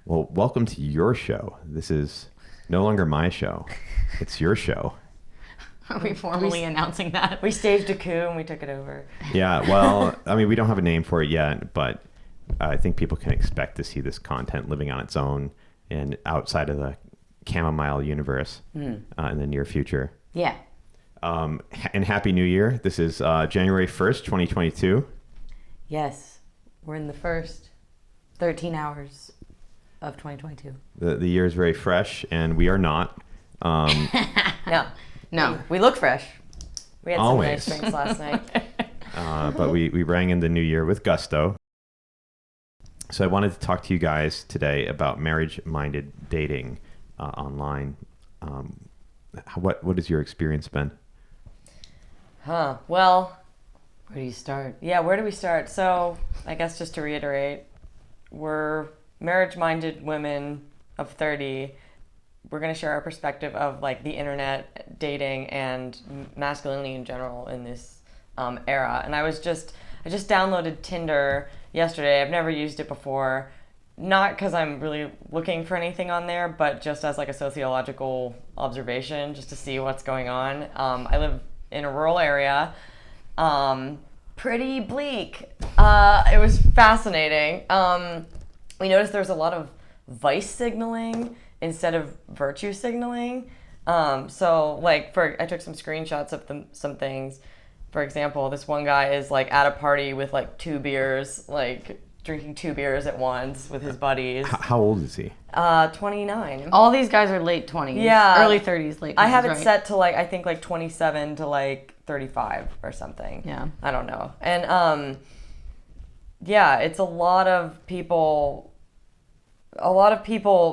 Well, welcome to your show. This is no longer my show. It's your show. Are we formally announcing that? We staged a coup and we took it over. Yeah, well, I mean, we don't have a name for it yet, but I think people can expect to see this content living on its own and outside of the chamomile universe in the near future. Yeah. And Happy New Year. This is January 1st, 2022. Yes. We're in the first 13 hours of 2022. The year is very fresh, and we are not. No, we look fresh. We had Always. some nice drinks last night. But we rang in the new year with gusto. So I wanted to talk to you guys today about marriage-minded dating online. What has your experience been? Well, Where do you start? yeah, where do we start? So, I guess just to reiterate, we're marriage-minded women of 30. We're going to share our perspective of like the internet, dating, and masculinity in general in this era. And I just downloaded Tinder yesterday. I've never used it before. Not because I'm really looking for anything on there, but just as like a sociological observation, just to see what's going on. I live in a rural area. Pretty bleak. It was fascinating. We noticed there's a lot of vice signaling instead of virtue signaling. So like I took some screenshots of some things. For example, this one guy is like at a party with like 2 beers, like drinking 2 beers at once with his buddies. How old is he? 29. All these guys are late 20s. Yeah. Early 30s, late 20s, I have it right? set to like, I think like 27 to like 35 or something. Yeah. I don't know. And yeah, it's a lot of people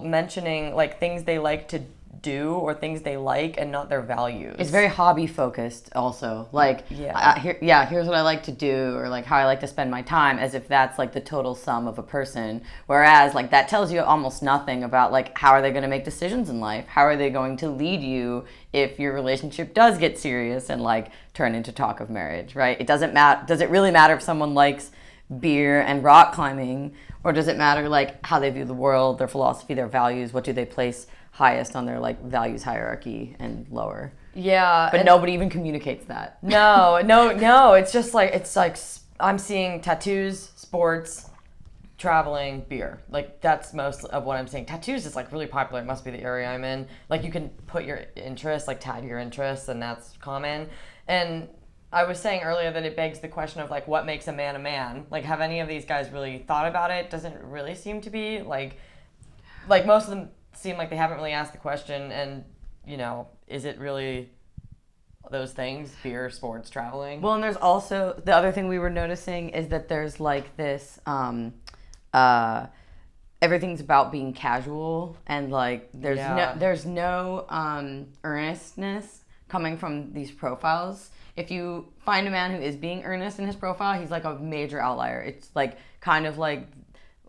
mentioning like things they like to do or things they like and not their values. It's very hobby focused also. Like, Yeah. here's what I like to do, or like how I like to spend my time, as if that's like the total sum of a person. Whereas like that tells you almost nothing about like how are they going to make decisions in life? How are they going to lead you if your relationship does get serious and like turn into talk of marriage, right? It doesn't matter. Does it really matter if someone likes beer and rock climbing, or does it matter like how they view the world, their philosophy, their values? What do they place highest on their like values hierarchy and lower? Yeah. But nobody even communicates that. No. It's just like, I'm seeing tattoos, sports, traveling, beer. Like that's most of what I'm seeing. Tattoos is like really popular. It must be the area I'm in. Like you can put your interests, like tag your interests, and that's common. And I was saying earlier that it begs the question of like what makes a man a man. Like have any of these guys really thought about it? Doesn't really seem to be like most of them seem like they haven't really asked the question. And you know, is it really those things: beer, sports, traveling? Well, and there's also the other thing we were noticing is that there's like this everything's about being casual, and like there's no earnestness coming from these profiles. If you find a man who is being earnest in his profile, he's like a major outlier. It's like kind of like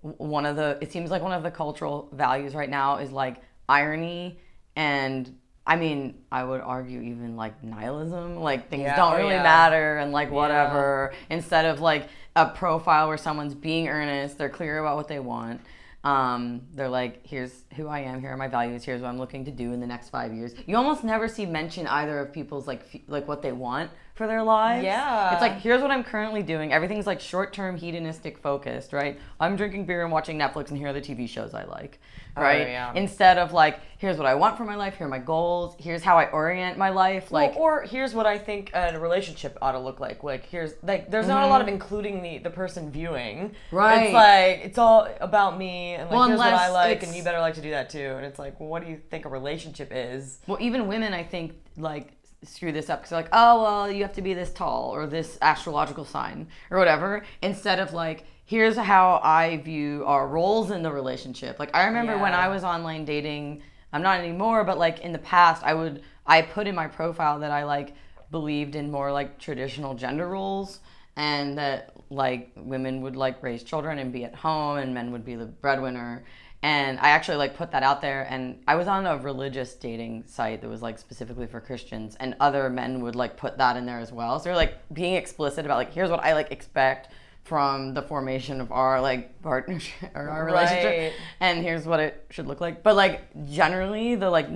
it seems like one of the cultural values right now is like irony, and I mean, I would argue even like nihilism, like things don't really matter and like whatever, instead of like a profile where someone's being earnest, they're clear about what they want. They're like, here's who I am, here are my values, here's what I'm looking to do in the next 5 years. You almost never see mention either of people's like what they want for their lives. Yeah. It's like, here's what I'm currently doing. Everything's like short-term hedonistic focused, right? I'm drinking beer and watching Netflix, and here are the TV shows I like, right? Yeah. Instead of like, here's what I want for my life, here are my goals, here's how I orient my life. Like, or here's what I think a relationship ought to look like. Like here's like there's not a lot of including the person viewing. Right. It's like it's all about me and like Well, here's what I unless like it's- and you better like to do that too. And it's like, well, what do you think a relationship is? well, even women, I think, like screw this up because they're like, oh well, you have to be this tall or this astrological sign or whatever, instead of like, here's how I view our roles in the relationship. Like I remember when I was online dating, I'm not anymore, but like in the past, I put in my profile that I like believed in more like traditional gender roles, and that like women would like raise children and be at home and men would be the breadwinner. And I actually like put that out there, and I was on a religious dating site that was like specifically for Christians, and other men would like put that in there as well. So they're like being explicit about like, here's what I like expect from the formation of our like partnership or our relationship, Right. and here's what it should look like. But like generally, the like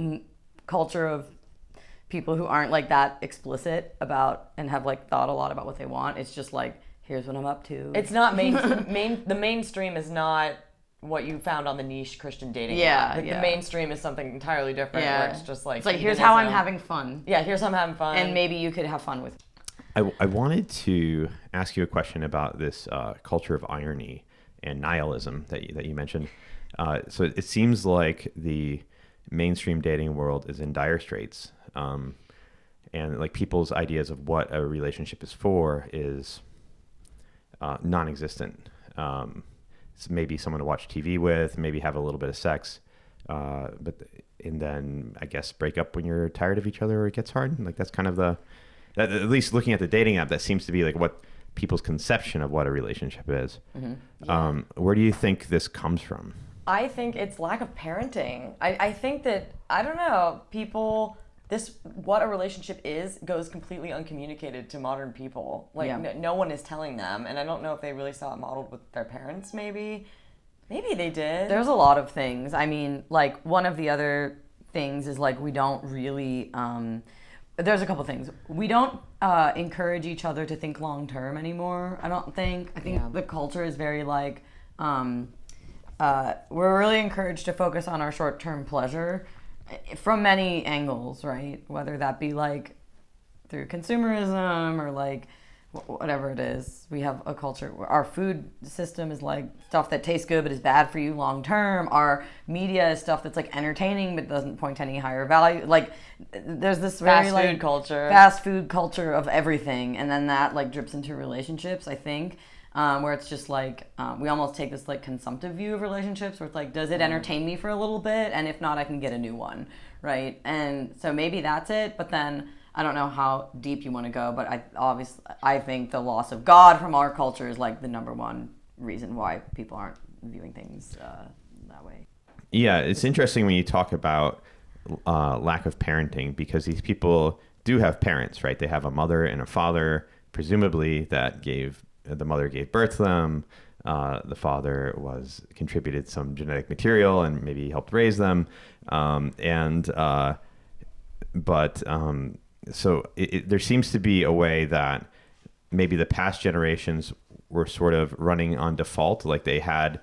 culture of people who aren't like that explicit about and have like thought a lot about what they want, it's just like, here's what I'm up to. It's not the mainstream is not what you found on the niche Christian dating app. The mainstream is something entirely different where it's just like, it's like, here's how I'm having fun. Yeah, here's how I'm having fun. And maybe you could have fun with it. I wanted to ask you a question about this culture of irony and nihilism that you mentioned. So it seems like the mainstream dating world is in dire straits, and like people's ideas of what a relationship is for is non-existent. It's maybe someone to watch TV with, maybe have a little bit of sex, and then I guess break up when you're tired of each other or it gets hard. Like that's kind of at least looking at the dating app, that seems to be like what people's conception of what a relationship is. Mm-hmm. Yeah. Where do you think this comes from? I think it's lack of parenting. I think that, I don't know, what a relationship is goes completely uncommunicated to modern people. Like no one is telling them, and I don't know if they really saw it modeled with their parents. Maybe they did. There's a lot of things. I mean, like one of the other things is like we don't really. There's a couple things. We don't encourage each other to think long term anymore. I don't think. I think the culture is very like. We're really encouraged to focus on our short term pleasure from many angles, right? Whether that be like through consumerism or like whatever it is. We have a culture where our food system is like stuff that tastes good but is bad for you long term. Our media is stuff that's like entertaining but doesn't point to any higher value. Like there's this very fast food culture of everything, and then that like drips into relationships, I think. Where it's just like we almost take this like consumptive view of relationships, where it's like, does it entertain me for a little bit, and if not, I can get a new one, right? And so maybe that's it. But then I don't know how deep you want to go, but I think the loss of God from our culture is like the number one reason why people aren't viewing things that way. Yeah, it's interesting when you talk about lack of parenting, because these people do have parents, right? They have a mother and a father, presumably the mother gave birth to them. The father contributed some genetic material and maybe helped raise them. So there seems to be a way that maybe the past generations were sort of running on default. Like they had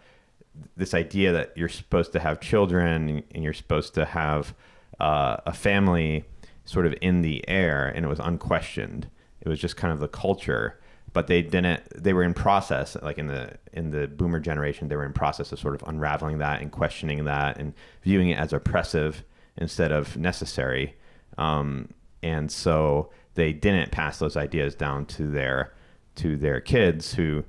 this idea that you're supposed to have children and you're supposed to have a family sort of in the air, and it was unquestioned. It was just kind of the culture. But they were in process, like in the boomer generation, they were in process of sort of unraveling that and questioning that and viewing it as oppressive instead of necessary. And so they didn't pass those ideas down to their kids who,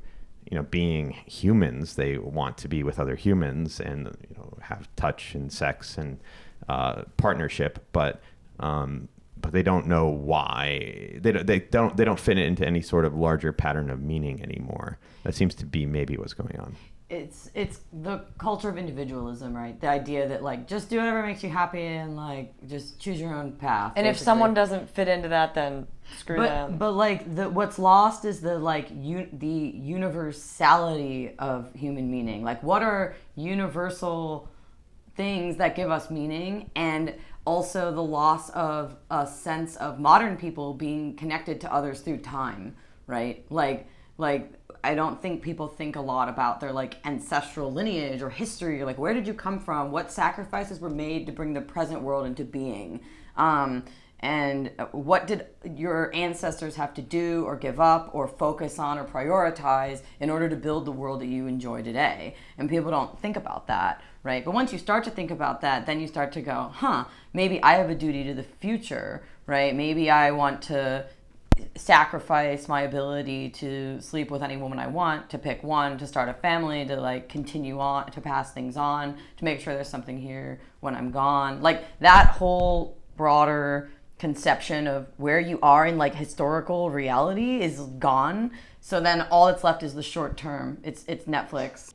being humans, they want to be with other humans and, have touch and sex and partnership, but they don't know why. They don't fit it into any sort of larger pattern of meaning anymore. That seems to be maybe what's going on. It's the culture of individualism, right? The idea that like just do whatever makes you happy and like just choose your own path. And basically, if someone doesn't fit into that, then screw them. But like what's lost is the like the universality of human meaning. Like what are universal things that give us meaning, and also the loss of a sense of modern people being connected to others through time, right? Like I don't think people think a lot about their like ancestral lineage or history, or like where did you come from? What sacrifices were made to bring the present world into being? And what did your ancestors have to do or give up or focus on or prioritize in order to build the world that you enjoy today? And people don't think about that, right? But once you start to think about that, then you start to go, maybe I have a duty to the future, right? Maybe I want to sacrifice my ability to sleep with any woman I want, to pick one, to start a family, to like continue on, to pass things on, to make sure there's something here when I'm gone. Like that whole broader conception of where you are in like historical reality is gone. So then all that's left is the short term. It's Netflix.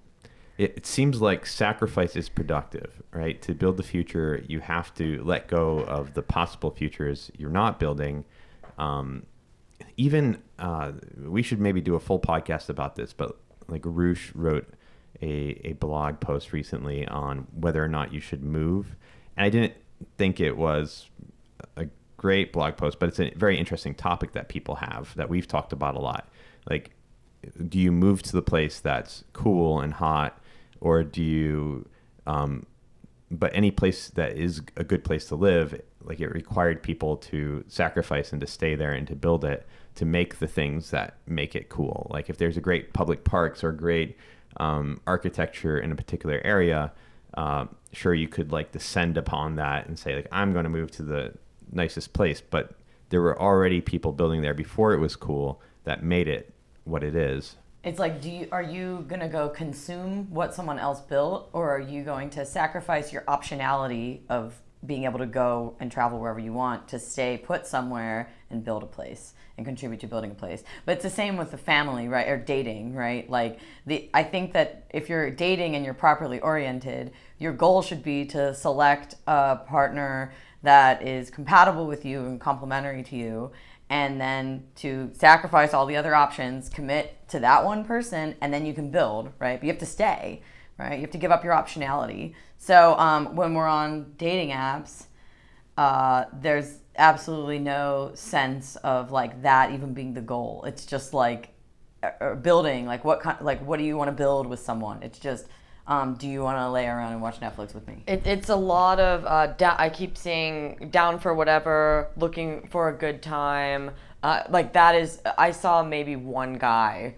It seems like sacrifice is productive, right? To build the future, you have to let go of the possible futures you're not building. even we should maybe do a full podcast about this, but like Roosh wrote a blog post recently on whether or not you should move. And I didn't think it was a great blog post, but it's a very interesting topic that people have that we've talked about a lot. Like, do you move to the place that's cool and hot, or do you, but any place that is a good place to live, like it required people to sacrifice and to stay there and to build it to make the things that make it cool. Like if there's a great public parks or great architecture in a particular area, sure, you could like descend upon that and say like, I'm going to move to the nicest place, but there were already people building there before it was cool that made it what it is. It's like, are you going to go consume what someone else built, or are you going to sacrifice your optionality of being able to go and travel wherever you want to stay put somewhere and build a place and contribute to building a place? But it's the same with the family, right? Or dating, right? Like I think that if you're dating and you're properly oriented, your goal should be to select a partner that is compatible with you and complementary to you, and then to sacrifice all the other options, commit to that one person, and then you can build, right? But you have to stay, right? You have to give up your optionality. So when we're on dating apps, there's absolutely no sense of like that even being the goal. It's just like building, like what do you want to build with someone? It's just, do you want to lay around and watch Netflix with me? It's a lot of, I keep seeing down for whatever, looking for a good time. Like that is, I saw maybe one guy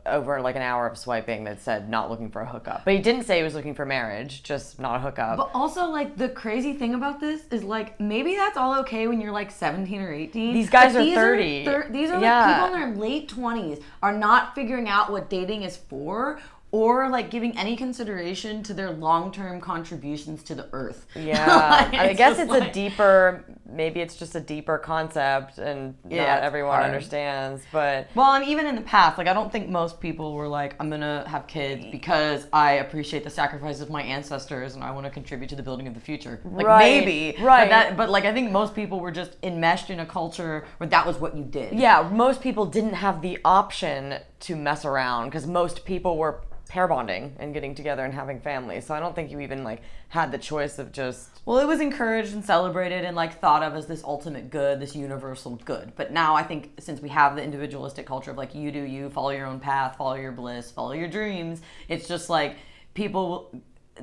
over like an hour of swiping that said not looking for a hookup. But he didn't say he was looking for marriage, just not a hookup. But also like the crazy thing about this is like maybe that's all okay when you're like 17 or 18. These guys are 30. These are like people in their late 20s are not figuring out what dating is for, or like giving any consideration to their long-term contributions to the earth. Yeah, like, I guess it's like, a deeper, maybe it's just a deeper concept and not everyone understands, but... Well, and even in the past, like I don't think most people were like, I'm gonna have kids because I appreciate the sacrifices of my ancestors and I want to contribute to the building of the future. Like maybe, right. But like I think most people were just enmeshed in a culture where that was what you did. Yeah, most people didn't have the option to mess around because most people were pair bonding and getting together and having families. So I don't think you even like had the choice of just... Well, it was encouraged and celebrated and like thought of as this ultimate good, this universal good. But now I think since we have the individualistic culture of like you do you, follow your own path, follow your bliss, follow your dreams, it's just like people,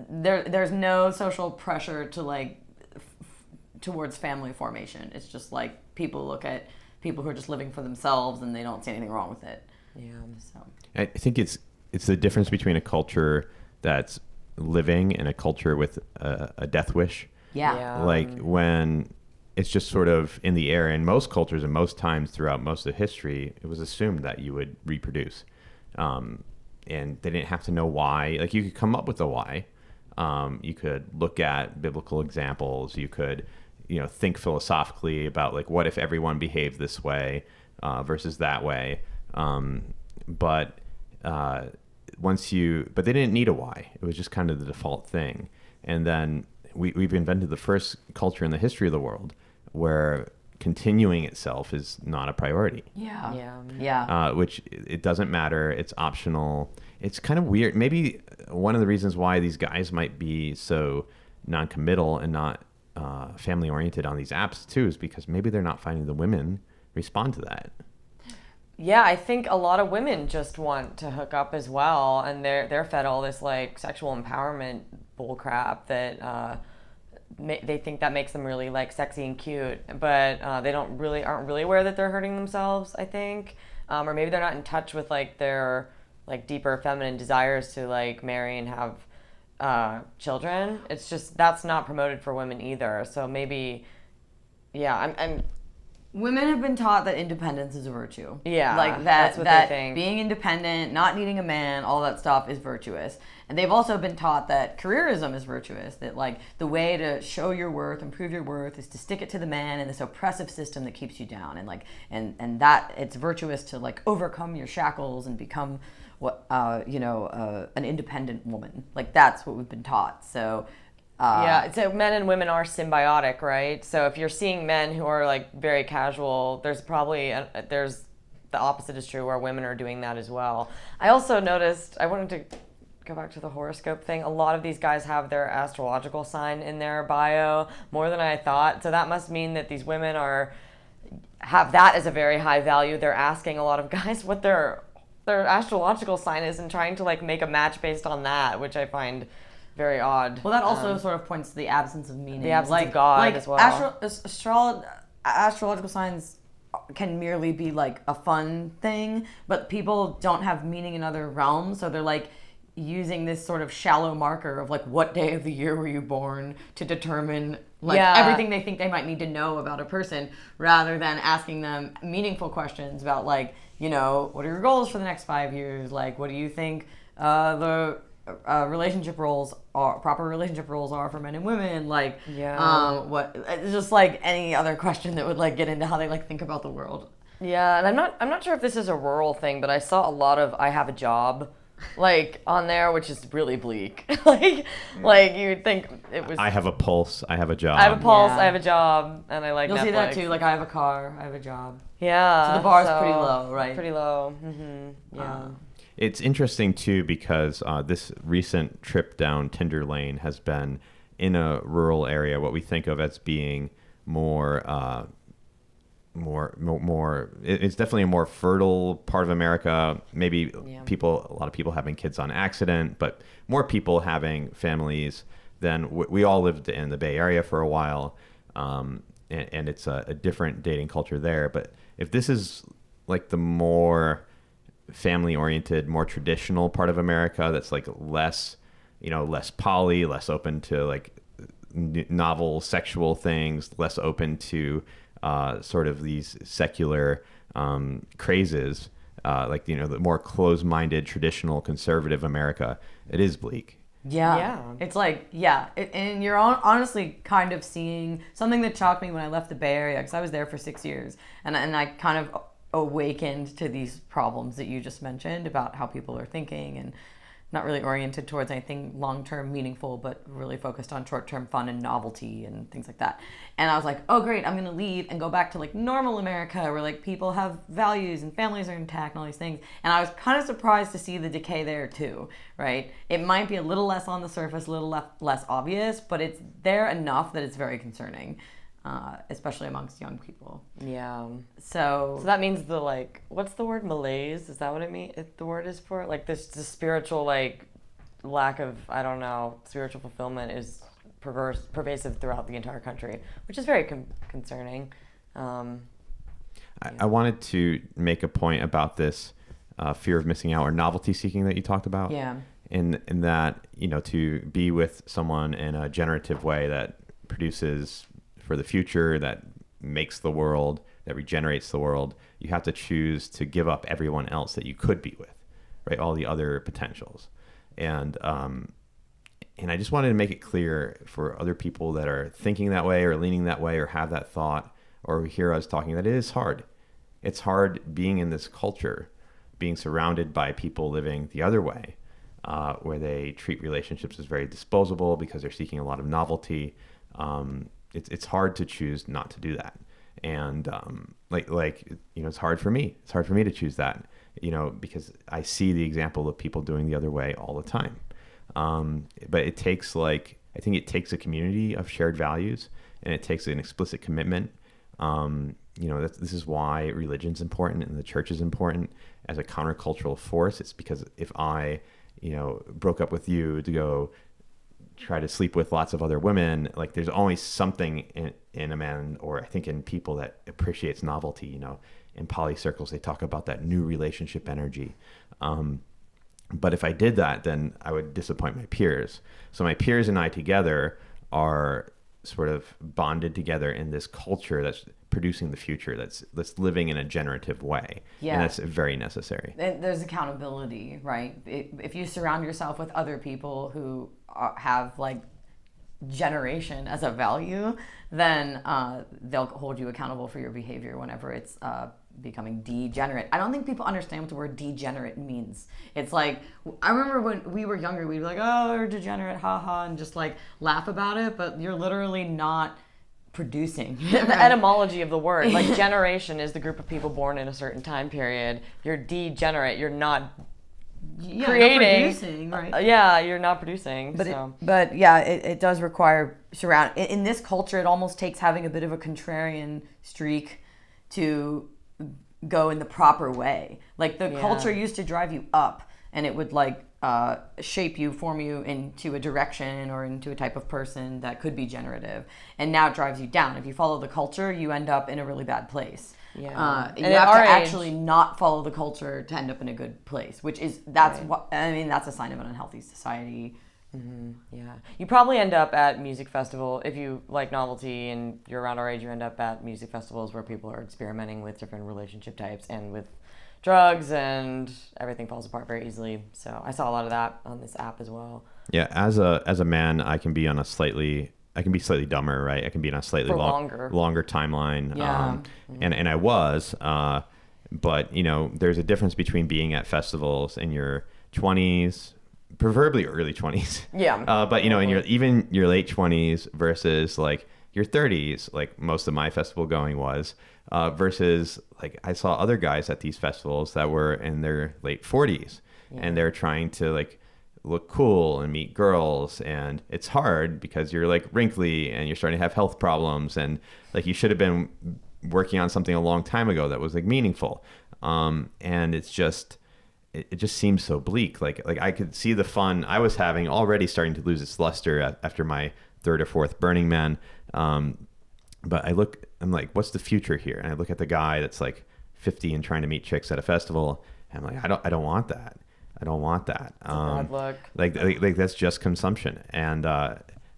there's no social pressure to like towards family formation. It's just like people look at people who are just living for themselves and they don't see anything wrong with it. Yeah. So I think it's the difference between a culture that's living and a culture with a death wish. Yeah. Like when it's just sort of in the air. In most cultures and most times throughout most of history, it was assumed that you would reproduce. And they didn't have to know why. Like you could come up with a why. You could look at biblical examples. You could, think philosophically about like, what if everyone behaved this way versus that way? But they didn't need a why. It was just kind of the default thing. And then we've invented the first culture in the history of the world where continuing itself is not a priority. Yeah. Which it doesn't matter. It's optional. It's kind of weird. Maybe one of the reasons why these guys might be so non-committal and not family oriented on these apps too is because maybe they're not finding the women respond to that. Yeah, I think a lot of women just want to hook up as well, and they're fed all this like sexual empowerment bullcrap that they think that makes them really like sexy and cute, but they aren't really aware that they're hurting themselves. I think, or maybe they're not in touch with like their like deeper feminine desires to like marry and have children. It's just that's not promoted for women either. So maybe, yeah, I'm Women have been taught that independence is a virtue. Yeah, like that's what they think. Being independent, not needing a man, all that stuff is virtuous. And they've also been taught that careerism is virtuous. That like the way to show your worth and prove your worth is to stick it to the man in this oppressive system that keeps you down. And like and that it's virtuous to like overcome your shackles and become what an independent woman. Like that's what we've been taught. So Yeah, so men and women are symbiotic, right? So if you're seeing men who are like very casual, there's probably there's the opposite is true where women are doing that as well. I also noticed, I wanted to go back to the horoscope thing. A lot of these guys have their astrological sign in their bio more than I thought. So that must mean that these women have that as a very high value. They're asking a lot of guys what their astrological sign is and trying to like make a match based on that, which I find very odd. Well, that also sort of points to the absence of meaning. The absence of God as well. Astrological signs can merely be like a fun thing, but people don't have meaning in other realms, so they're like using this sort of shallow marker of like what day of the year were you born to determine like everything they think they might need to know about a person, rather than asking them meaningful questions about like, you know, what are your goals for the next 5 years? Like, what do you think the proper relationship roles are for men and women? Like, what just like any other question that would like get into how they like think about the world. Yeah, and I'm not sure if this is a rural thing, but I saw a lot of I have a job like on there, which is really bleak. like you would think it was I have a pulse, I have a job. I have a pulse, I have a job, and I like You'll Netflix. see that too, like I have a car, I have a job. Yeah. So the bar's pretty low, right? Pretty low. Mm-hmm. Yeah. It's interesting too because this recent trip down Tinder Lane has been in a rural area, what we think of as being more. It's definitely a more fertile part of America. Maybe a lot of people having kids on accident, but more people having families than we all lived in the Bay Area for a while, and it's a different dating culture there. But if this is like the more family-oriented, more traditional part of America, that's like less poly, less open to like novel sexual things, less open to sort of these secular crazes, the more closed-minded, traditional, conservative America, it is bleak. Yeah. It's like, and you're honestly kind of seeing something that shocked me when I left the Bay Area, because I was there for 6 years, and I kind of awakened to these problems that you just mentioned about how people are thinking and not really oriented towards anything long-term meaningful, but really focused on short-term fun and novelty and things like that. And I was like, oh great, I'm gonna leave and go back to like normal America where like people have values and families are intact and all these things. And I was kind of surprised to see the decay there too, right? It might be a little less on the surface, a little less obvious, but it's there enough that it's very concerning. Especially amongst young people. Yeah. So that means the like, what's the word, malaise? Is that what it means? The word is for like this spiritual like lack of, I don't know, spiritual fulfillment is pervasive throughout the entire country, which is very concerning. I wanted to make a point about this fear of missing out or novelty seeking that you talked about. Yeah. In that, to be with someone in a generative way that produces for the future, that makes the world, that regenerates the world, you have to choose to give up everyone else that you could be with, right? All the other potentials. And I just wanted to make it clear for other people that are thinking that way or leaning that way or have that thought or hear us talking that it is hard. It's hard being in this culture, being surrounded by people living the other way, where they treat relationships as very disposable because they're seeking a lot of novelty. It's hard to choose not to do that. And it's hard for me. It's hard for me to choose that, because I see the example of people doing the other way all the time. But it takes I think it takes a community of shared values, and it takes an explicit commitment. This is why religion's important and the church is important as a countercultural force. It's because if I, broke up with you to go try to sleep with lots of other women, like there's always something in a man, or I think in people, that appreciates novelty. In poly circles, they talk about that new relationship energy. But if I did that, then I would disappoint my peers. So my peers and I together are sort of bonded together in this culture that's producing the future, that's living in a generative way. Yeah. And that's very necessary. There's accountability, right? If you surround yourself with other people who have like generation as a value, then they'll hold you accountable for your behavior whenever it's becoming degenerate. I don't think people understand what the word degenerate means. It's like, I remember when we were younger, we'd be like, oh, they're degenerate, haha, and just like laugh about it, but you're literally not producing. The etymology of the word, like generation is the group of people born in a certain time period. You're degenerate. You're not creating. Not producing, right? Yeah, you're not producing. But yeah, it does require in this culture. It almost takes having a bit of a contrarian streak to go in the proper way. Like the culture used to drive you up, and it would like shape you, form you into a direction or into a type of person that could be generative, and now it drives you down. If you follow the culture, you end up in a really bad place. You have to actually not follow the culture to end up in a good place, that's a sign of an unhealthy society. Mm-hmm. Yeah, you probably end up at music festival if you like novelty and you're around our age. You end up at music festivals where people are experimenting with different relationship types and with drugs, and everything falls apart very easily. So I saw a lot of that on this app as well. Yeah, as a man, I can be slightly dumber, right? I can be on a slightly longer timeline. Yeah. And I was, but you know, there's a difference between being at festivals in your 20s, preferably early 20s. Yeah. But you know, in your late 20s versus like your 30s, like most of my festival going was, versus like I saw other guys at these festivals that were in their late 40s, and they're trying to like look cool and meet girls, and it's hard because you're like wrinkly and you're starting to have health problems, and like you should have been working on something a long time ago that was like meaningful, and it just seems so bleak. Like I could see the fun I was having already starting to lose its luster after my third or fourth Burning Man, but I'm like, what's the future here? And I look at the guy that's like 50 and trying to meet chicks at a festival, and I'm like, I don't want that. I don't want that. Bad luck. Like that's just consumption. And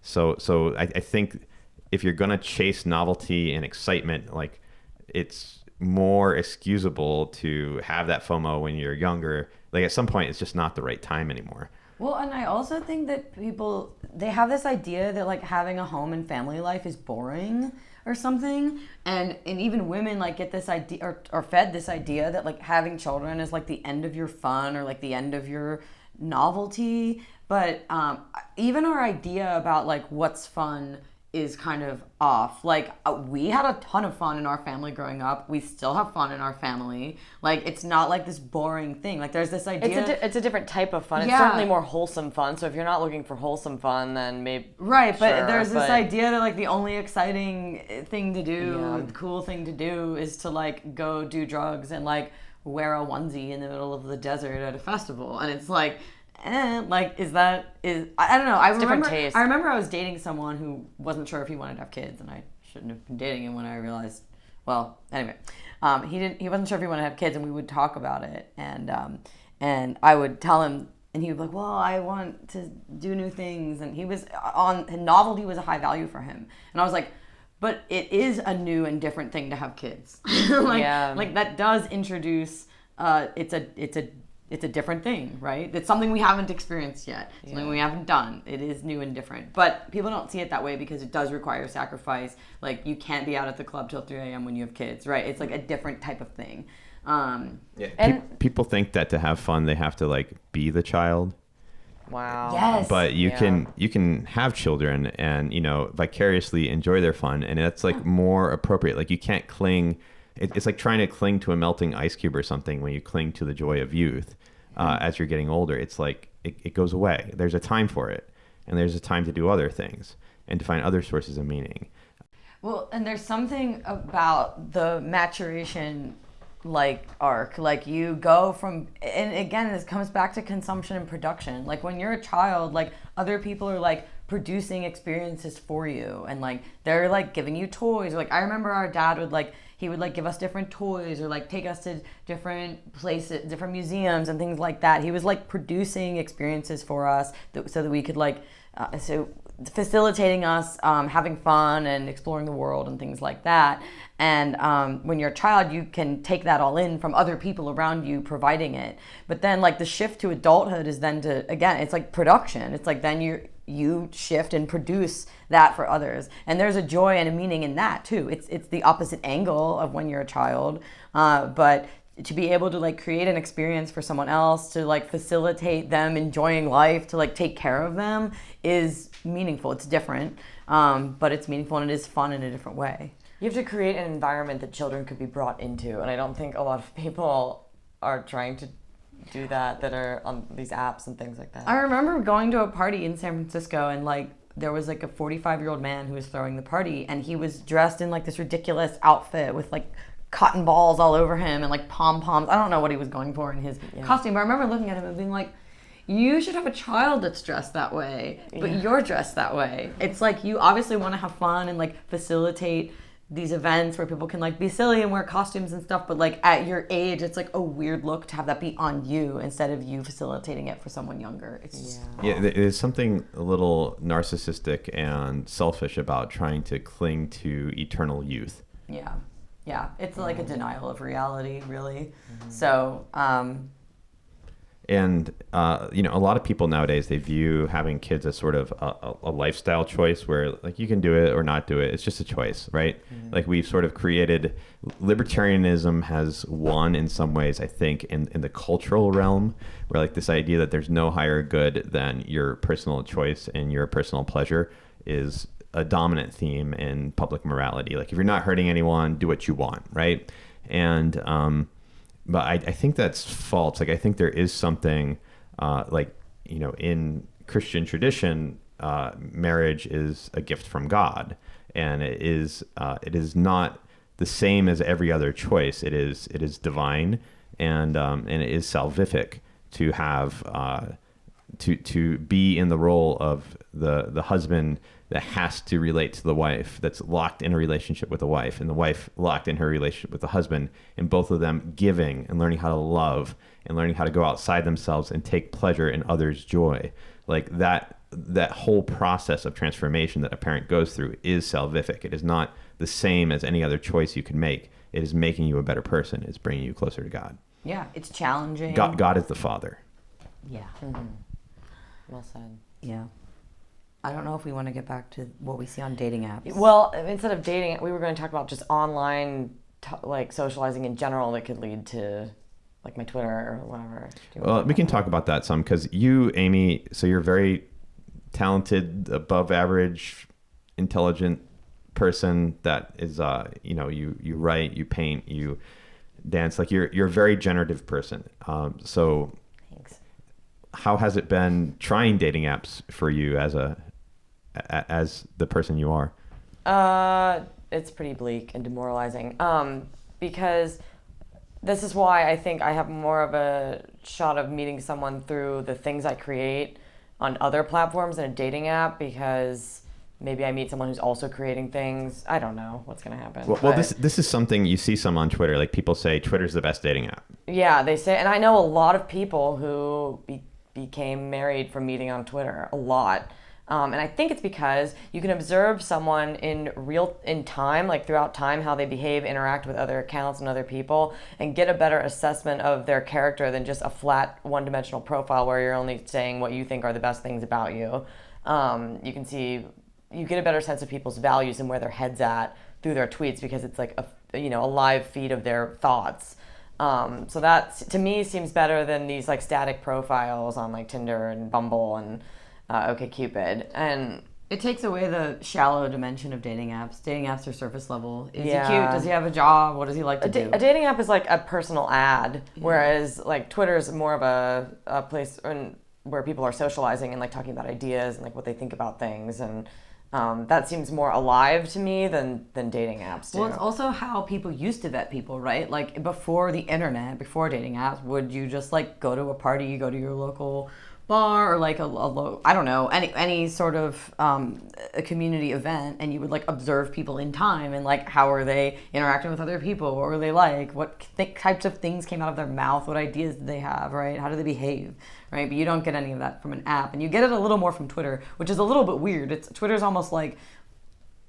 so I think if you're gonna chase novelty and excitement, like it's more excusable to have that FOMO when you're younger. Like at some point, it's just not the right time anymore. Well, and I also think that people, they have this idea that like having a home and family life is boring or something, and even women like get this idea or fed this idea that like having children is like the end of your fun or like the end of your novelty. But even our idea about like what's fun is kind of off. Like we had a ton of fun in our family growing up. We still have fun in our family. Like it's not like this boring thing. Like there's this idea. It's a different type of fun. It's certainly more wholesome fun. So if you're not looking for wholesome fun, then maybe but there's this idea that like the only exciting thing to do, the cool thing to do, is to like go do drugs and like wear a onesie in the middle of the desert at a festival. And it's like, like I don't know. Different taste. I remember I was dating someone who wasn't sure if he wanted to have kids, and I shouldn't have been dating him when I realized. Well, anyway, he wasn't sure if he wanted to have kids, and we would talk about it, and I would tell him, and he would be like, well, I want to do new things, and novelty was a high value for him, and I was like, but it is a new and different thing to have kids. Like that does introduce. It's a different thing, right? It's something we haven't experienced yet. Something we haven't done. It is new and different. But people don't see it that way because it does require sacrifice. Like, you can't be out at the club till 3 a.m. when you have kids, right? It's like a different type of thing. People think that to have fun, they have to, like, be the child. Wow. Yes. But you can have children and, you know, vicariously enjoy their fun. And that's, like, more appropriate. Like, you can't cling... It's like trying to cling to a melting ice cube or something when you cling to the joy of youth. As you're getting older, it's like it goes away. There's a time for it, and there's a time to do other things and to find other sources of meaning. Well, and there's something about the maturation arc. Like you go from, and again, this comes back to consumption and production. Like when you're a child, like other people are like producing experiences for you, and like they're like giving you toys. Like I remember our dad would like. He would like give us different toys or like take us to different places, different museums and things like that. He was like producing experiences for us so that we could like, facilitating us having fun and exploring the world and things like that. And when you're a child, you can take that all in from other people around you providing it. But then like the shift to adulthood is then to, again, it's like production. It's like then you shift and produce that for others. And there's a joy and a meaning in that too. It's the opposite angle of when you're a child, but to be able to like create an experience for someone else, to like facilitate them enjoying life, to like take care of them is meaningful. It's different, but it's meaningful and it is fun in a different way. You have to create an environment that children could be brought into, and I don't think a lot of people are trying to do that are on these apps and things like that. I remember going to a party in San Francisco, and like there was like a 45-year-old man who was throwing the party, and he was dressed in like this ridiculous outfit with like cotton balls all over him and like pom-poms. I don't know what he was going for in his costume, but I remember looking at him and being like, you should have a child that's dressed that way, but you're dressed that way. It's like you obviously want to have fun and like facilitate these events where people can like be silly and wear costumes and stuff, but like at your age it's like a weird look to have that be on you instead of you facilitating it for someone younger. It's just there's something a little narcissistic and selfish about trying to cling to eternal youth. Yeah, it's like a denial of reality, really. So and a lot of people nowadays, they view having kids as sort of a lifestyle choice where like you can do it or not do it. It's just a choice, right? Like we've sort of created, libertarianism has won in some ways, I think, in the cultural realm, where like this idea that there's no higher good than your personal choice and your personal pleasure is a dominant theme in public morality. Like if you're not hurting anyone, do what you want, right? And but I think that's false. Like I think there is something in Christian tradition, marriage is a gift from God, and it is not the same as every other choice. It is divine, and it is salvific to have to be in the role of the husband that has to relate to the wife, that's locked in a relationship with the wife, and the wife locked in her relationship with the husband, and both of them giving and learning how to love and learning how to go outside themselves and take pleasure in others' joy. Like that whole process of transformation that a parent goes through is salvific. It is not the same as any other choice you can make. It is making you a better person. It's bringing you closer to God. Yeah, it's challenging. God is the Father. Yeah. Well said. Yeah. I don't know if we want to get back to what we see on dating apps. Well, instead of dating, we were going to talk about just online, like socializing in general that could lead to, like my Twitter or whatever. Well, we can talk about that some because you, Amy, so you're a very talented, above average, intelligent person that is, you write, you paint, you dance. Like you're a very generative person. So thanks. How has it been trying dating apps for you as the person you are? It's pretty bleak and demoralizing. Because this is why I think I have more of a shot of meeting someone through the things I create on other platforms than a dating app, because maybe I meet someone who's also creating things. I don't know what's going to happen. Well, this is something you see some on Twitter. Like people say Twitter's the best dating app. Yeah, they say, and I know a lot of people who became married from meeting on Twitter, a lot. And I think it's because you can observe someone in time, like throughout time, how they behave, interact with other accounts and other people, and get a better assessment of their character than just a flat one-dimensional profile where you're only saying what you think are the best things about you. You get a better sense of people's values and where their head's at through their tweets, because it's like a live feed of their thoughts. So that to me seems better than these like static profiles on like Tinder and Bumble and OkCupid. And it takes away the shallow dimension of dating apps. Dating apps are surface level. Is he cute? Does he have a job? What does he like to do? A dating app is like a personal ad, whereas like Twitter is more of a place where people are socializing and like talking about ideas and like what they think about things, and that seems more alive to me than dating apps do. Well, it's also how people used to vet people, right? Like before the internet, before dating apps, would you just like go to a party, you go to your local bar or like I don't know, any sort of a community event, and you would like observe people in time and like how are they interacting with other people, what were they like, what types of things came out of their mouth, what ideas did they have, right? How do they behave, right? But you don't get any of that from an app, and you get it a little more from Twitter, which is a little bit weird. Twitter's almost like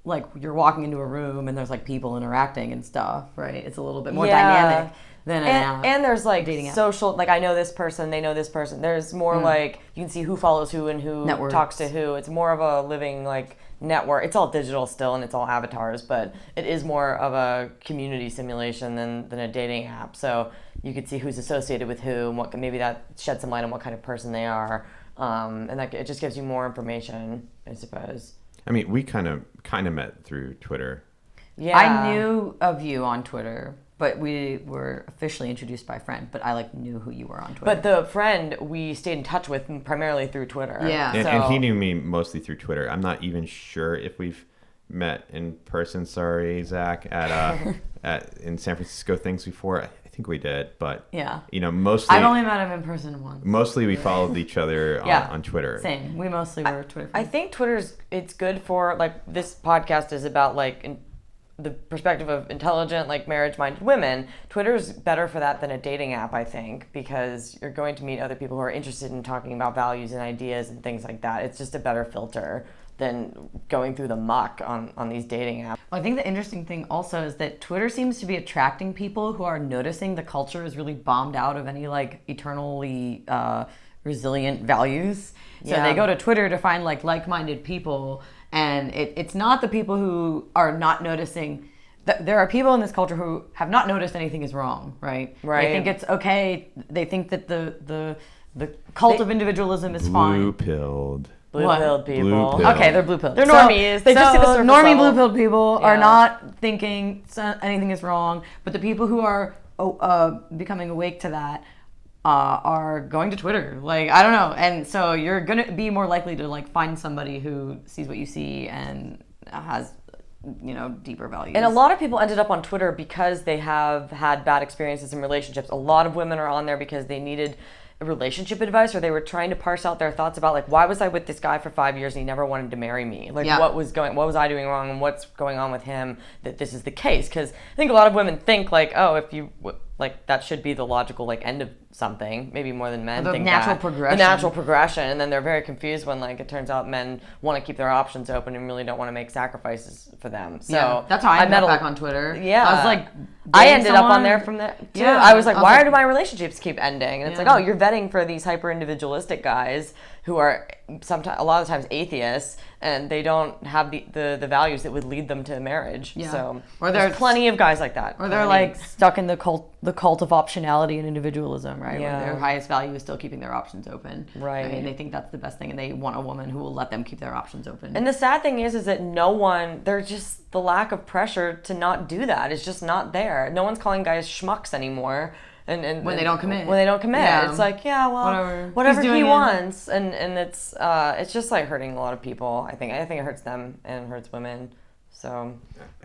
you're walking into a room and there's like people interacting and stuff, right? It's a little bit more dynamic. than an app. And there's like dating app. social, like I know this person, they know this person. There's more like you can see who follows who and who Networks. talks to who. It's more of a living like network. It's all digital still and it's all avatars, but it is more of a community simulation than a dating app. So you could see who's associated with who and what maybe that sheds some light on what kind of person they are. And that it just gives you more information, I suppose. I mean, we kind of met through Twitter. Yeah. I knew of you on Twitter, but we were officially introduced by a friend, but I knew who you were on Twitter. But the friend we stayed in touch with primarily through Twitter. Yeah. And he knew me mostly through Twitter. I'm not even sure if we've met in person. Sorry, Zach, in San Francisco things before. I think we did, but yeah, mostly I've only met him in person once. Mostly we followed each other on Twitter. Same. We mostly were Twitter friends. I think it's good for like this podcast is about like the perspective of intelligent, like marriage-minded women. Twitter's better for that than a dating app, I think, because you're going to meet other people who are interested in talking about values and ideas and things like that. It's just a better filter than going through the muck on these dating apps. Well, I think the interesting thing also is that Twitter seems to be attracting people who are noticing the culture is really bombed out of any like eternally resilient values. So they go to Twitter to find like-minded people, and it's not the people who are not noticing. There are people in this culture who have not noticed anything is wrong, right? Right. They think it's okay. They think that the cult of individualism is fine. Blue-pilled. Blue-pilled people. Blue-pilled. Okay, they're blue-pilled. They're normies. They just see the surface normie level. blue-pilled people are Yeah. not thinking anything is wrong, but the people who are becoming awake to that are going to Twitter. I don't know. And so you're going to be more likely to find somebody who sees what you see and has deeper values. And a lot of people ended up on Twitter because they have had bad experiences in relationships. A lot of women are on there because they needed relationship advice, or they were trying to parse out their thoughts about why was I with this guy for 5 years and he never wanted to marry me? What was I doing wrong and what's going on with him that this is the case? Because I think a lot of women think if you that should be the logical end of something, maybe more than men think natural that. progression. The natural progression, and then they're very confused when it turns out men want to keep their options open and really don't want to make sacrifices for them. So that's how I met back on Twitter. Yeah, I was I ended up on there from there too. Yeah. I was why do my relationships keep ending? And it's Yeah. you're vetting for these hyper individualistic guys who are a lot of times atheists, and they don't have the values that would lead them to marriage. Yeah. So Or there's they're- plenty of guys like that. Or they're stuck in the cult of optionality and individualism, right? Yeah. Where their highest value is still keeping their options open. Right. And they think that's the best thing, and they want a woman who will let them keep their options open. And the sad thing is that there's just the lack of pressure to not do that. It's just not there. No one's calling guys schmucks anymore. And when they don't commit. When they don't commit. Yeah. It's whatever He's doing he it. wants. And it's just hurting a lot of people. I think it hurts them and hurts women. So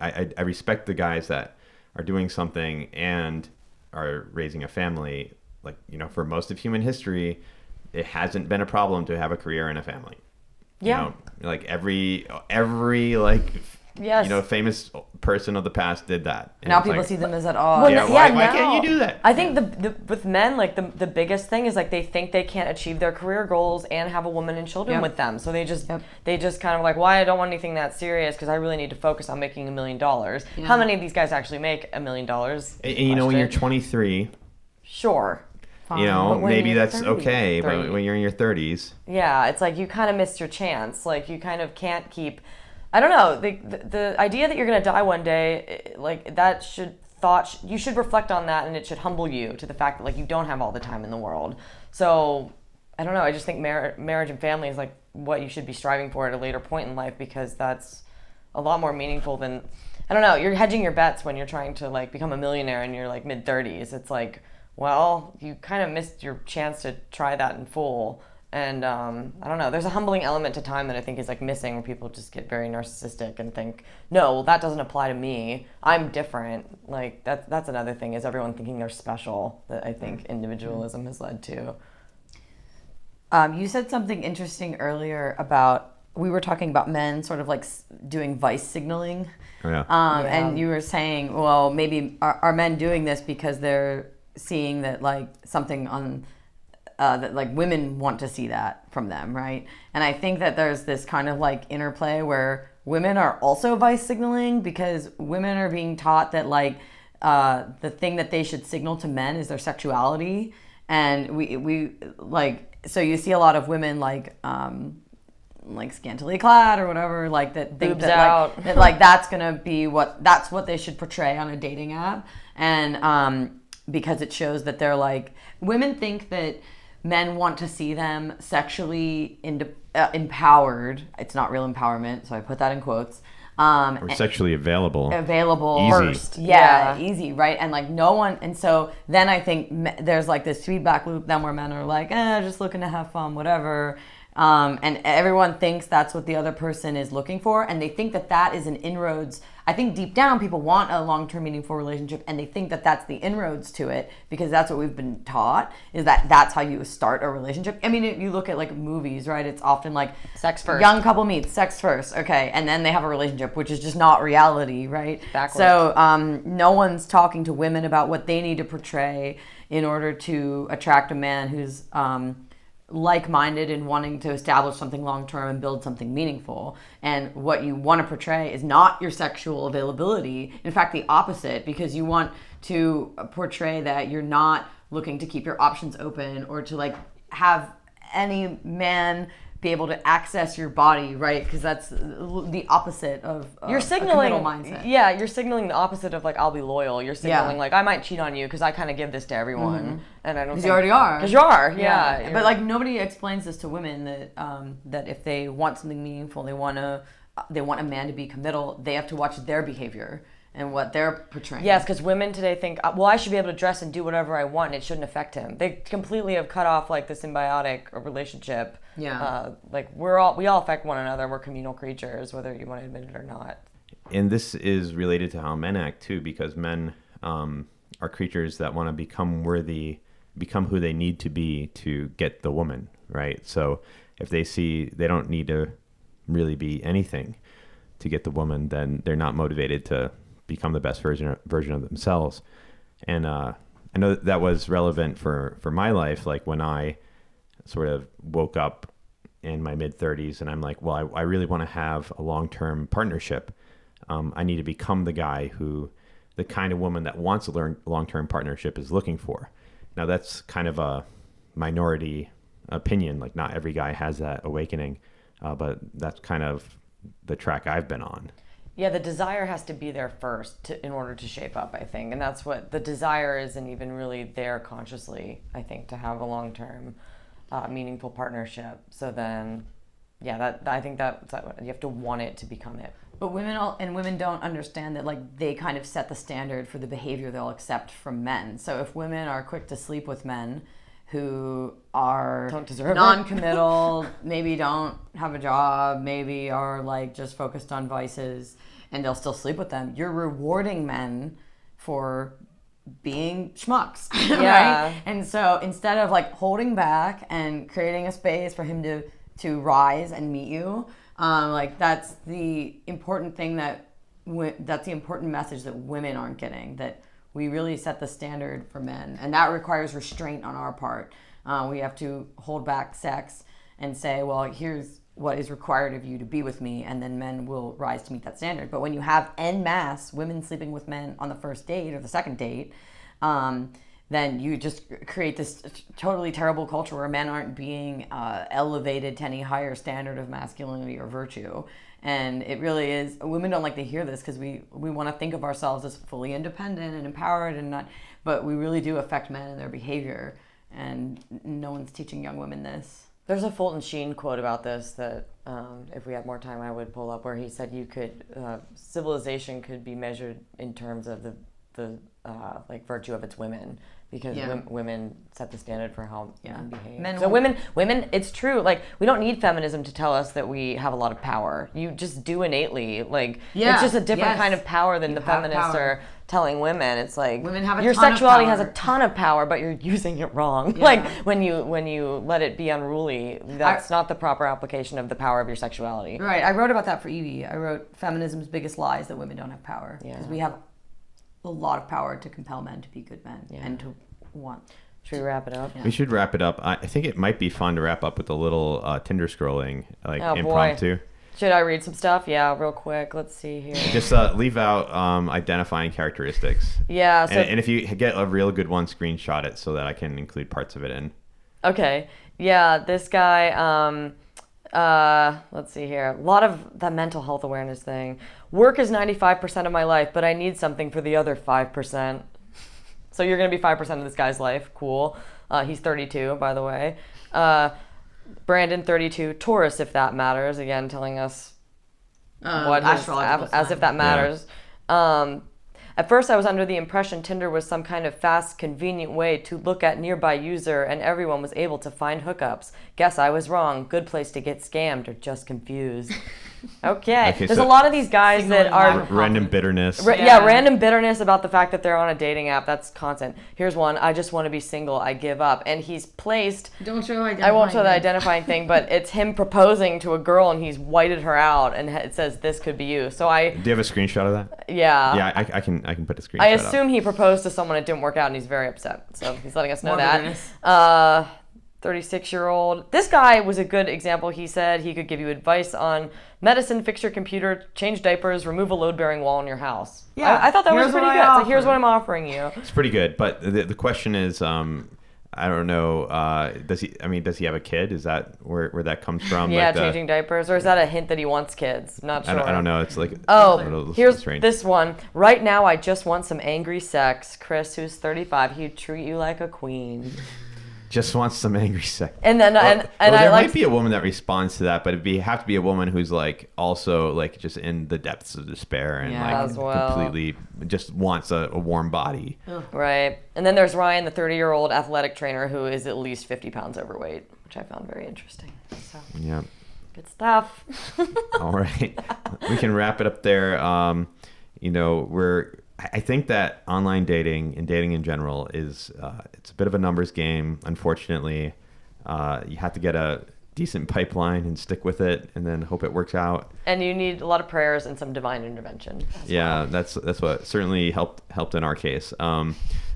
I respect the guys that are doing something and are raising a family. For most of human history, it hasn't been a problem to have a career and a family. Yeah. Every yes. Famous person of the past did that. And now it's people see them as at odds. Well, Yeah, why can't you do that? I think with men, the biggest thing is they think they can't achieve their career goals and have a woman and children Yep. with them. So they just Yep. kind of why I don't want anything that serious because I really need to focus on making $1 million. Yeah. How many of these guys actually make $1 million? And when you're 23, Sure. Fine. But when maybe you're that's 30, okay. But when you're in your 30s, Yeah, it's you kind of missed your chance. You kind of can't keep. I don't know. The idea that you're gonna die one day, you should reflect on that, and it should humble you to the fact that you don't have all the time in the world. So I don't know. I just think marriage and family is what you should be striving for at a later point in life because that's a lot more meaningful than. I don't know. You're hedging your bets when you're trying to become a millionaire in your mid-30s. It's well, you kind of missed your chance to try that in full. And I don't know, there's a humbling element to time that I think is missing where people just get very narcissistic and think, no, well, that doesn't apply to me. I'm different. That's another thing is everyone thinking they're special that I think individualism has led to. You said something interesting earlier about, we were talking about men sort of doing vice signaling. Oh, yeah. And you were saying, well, maybe are men doing this because they're seeing that something on that women want to see that from them, right? And I think that there's this kind of interplay where women are also vice signaling because women are being taught that the thing that they should signal to men is their sexuality, and we like, so you see a lot of women like scantily clad or whatever, like that think Boobs that out. like that, like that's what they should portray on a dating app, and because it shows that they're like, women think that men want to see them sexually empowered. It's not real empowerment, so I put that in quotes. Or sexually available. Available. Easy. First. Yeah, easy, right? And like no one, and so then I think there's like this feedback loop then where men are like, just looking to have fun, whatever. And everyone thinks that's what the other person is looking for, and they think that that is an inroads. I think deep down people want a long-term meaningful relationship, and they think that that's the inroads to it, because that's what we've been taught, is that that's how you start a relationship. I mean, if you look at like movies, right? It's often like sex first. Young couple meets, sex first, okay, and then they have a relationship, which is just not reality, right? Backwards. So no one's talking to women about what they need to portray in order to attract a man who's like-minded and wanting to establish something long-term and build something meaningful. And what you want to portray is not your sexual availability. In fact, the opposite, because you want to portray that you're not looking to keep your options open or to like have any man be able to access your body, right? Because that's the opposite of you're signaling a committal mindset. Yeah, you're signaling the opposite of like, I'll be loyal. You're signaling like, I might cheat on you because I kind of give this to everyone, and I don't. Because you already are. Because you are, yeah. But like nobody explains this to women that that if they want something meaningful, they want a man to be committal, they have to watch their behavior and what they're portraying. Yes, because women today think, well, I should be able to dress and do whatever I want, and it shouldn't affect him. They completely have cut off like the symbiotic relationship. Yeah. Like we all affect one another. We're communal creatures, whether you want to admit it or not. And this is related to how men act too, because men are creatures that want to become who they need to be to get the woman, right? So if they see they don't need to really be anything to get the woman, then they're not motivated to become the best version of themselves. And I know that was relevant for my life, like when I sort of woke up in my mid-30s and I'm like, well, I really want to have a long-term partnership. I need to become the kind of woman that wants a long-term partnership is looking for. Now that's kind of a minority opinion, like not every guy has that awakening, but that's kind of the track I've been on. Yeah, the desire has to be there first in order to shape up, I think. And that's what the desire isn't even really there consciously, I think, to have a long-term meaningful partnership. So then, yeah, I think that you have to want it to become it. But women don't understand that like they kind of set the standard for the behavior they'll accept from men. So if women are quick to sleep with men who are non-committal, maybe don't have a job, maybe are like just focused on vices, and they'll still sleep with them, you're rewarding men for being schmucks, right? And so instead of like holding back and creating a space for him to rise and meet you, like that's the important thing that's the important message that women aren't getting, that we really set the standard for men, and that requires restraint on our part. We have to hold back sex and say, well, here's what is required of you to be with me, and then men will rise to meet that standard. But when you have en masse women sleeping with men on the first date or the second date, then you just create this totally terrible culture where men aren't being elevated to any higher standard of masculinity or virtue. And it really is, women don't like to hear this because we want to think of ourselves as fully independent and empowered, and not, but we really do affect men and their behavior, and no one's teaching young women this. There's a Fulton Sheen quote about this that if we had more time I would pull up, where he said civilization could be measured in terms of the like virtue of its women, because women set the standard for how men behave. So women, it's true. Like, we don't need feminism to tell us that we have a lot of power. You just do innately. Like, it's just a different kind of power than the feminists are telling women. It's like, women have your sexuality has a ton of power, but you're using it wrong. Yeah. Like, when you let it be unruly, that's not the proper application of the power of your sexuality. Right. I wrote about that for Evie. I wrote Feminism's Biggest Lies, that women don't have power. Because we have a lot of power to compel men to be good men and to want. Should we wrap it up? We should wrap it up. I think it might be fun to wrap up with a little Tinder scrolling, like impromptu. Should I read some stuff? Yeah, real quick. Let's see here. Just leave out identifying characteristics. Yeah. So, and if you get a real good one, screenshot it so that I can include parts of it in. Okay. Yeah, this guy, let's see here. A lot of the mental health awareness thing. Work is 95% of my life, but I need something for the other 5%. So you're going to be 5% of this guy's life. Cool. He's 32, by the way. Brandon, 32, Taurus, if that matters. Again, telling us what as if that matters. Yeah. At first, I was under the impression Tinder was some kind of fast, convenient way to look at nearby user and everyone was able to find hookups. Guess I was wrong. Good place to get scammed or just confused. Okay. There's a lot of these guys that are... Random bitterness. Random bitterness about the fact that they're on a dating app. That's constant. Here's one. I just want to be single. I give up. And he's placed... I won't show the identifying thing, but it's him proposing to a girl and he's whited her out and it says, this could be you. So I... Do you have a screenshot of that? Yeah. Yeah, I can put a screenshot I assume up. he proposed to someone, it didn't work out, and he's very upset. So he's letting us know that. 36-year-old. This guy was a good example. He said he could give you advice on medicine, fix your computer, change diapers, remove a load-bearing wall in your house. Yeah, I thought that was pretty good. It's like, here's what I'm offering you. It's pretty good, but the question is, I don't know. Does he have a kid? Is that where that comes from? Yeah, like changing diapers, or is that a hint that he wants kids? I'm not sure. I don't know. It's like here's strange. This one. Right now, I just want some angry sex. Chris, who's 35, he'd treat you like a queen. Just wants some angry sex. And then there might be a woman that responds to that, but it'd have to be a woman who's like also like just in the depths of despair and completely just wants a warm body. Right. And then there's Ryan, the 30-year-old athletic trainer who is at least 50 pounds overweight, which I found very interesting. So yeah, good stuff. All right, we can wrap it up there. I think that online dating and dating in general is it's a bit of a numbers game. Unfortunately, you have to get a decent pipeline and stick with it, and then hope it works out. And you need a lot of prayers and some divine intervention. Yeah, that's what certainly helped in our case.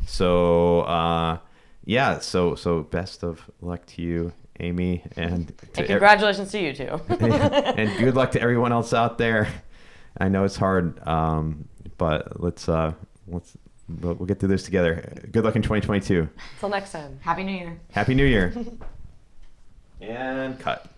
So best of luck to you, Amy, and congratulations to you too. and good luck to everyone else out there. I know it's hard. But we'll get through this together. Good luck in 2022. Till next time. Happy New Year. Happy New Year. And cut.